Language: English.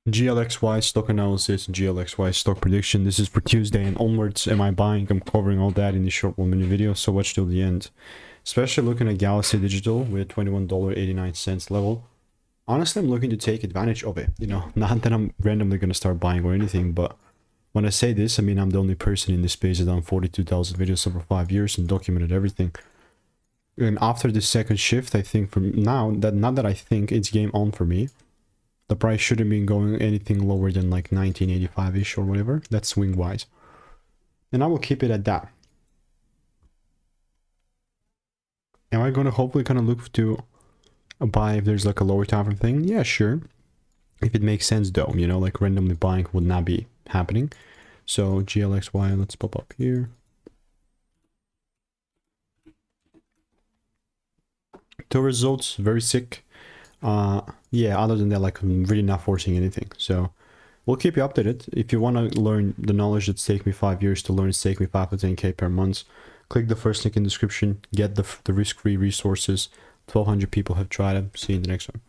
GLXY stock analysis, GLXY stock prediction. This is for Tuesday and onwards. Am I buying? I'm covering all that in the short 1 minute video, so watch till the end. Especially looking at Galaxy Digital with $21.89 level. Honestly, I'm looking to take advantage of it. You know, not that I'm randomly going to start buying or anything, but when I say this, I mean I'm the only person in this space that done 42,000 videos over 5 years and documented everything. And after the second shift, I think from now, not that I think, it's game on for me. The price shouldn't be going anything lower than like 1985-ish or whatever. That's swing wise. And I will keep it at that. Am I going to hopefully kind of look to buy if there's like a lower time frame thing? Yeah, sure. If it makes sense though, you know, like randomly buying would not be happening. So GLXY, let's pop up here. Two results, very sick. Yeah, other than that, like I'm really not forcing anything. So we'll keep you updated. If you want to learn the knowledge that's taken me 5 years to learn, it's taken me 5 to 10K per month. Click the first link in the description, get the risk-free resources. 1,200 people have tried it. See you in the next one.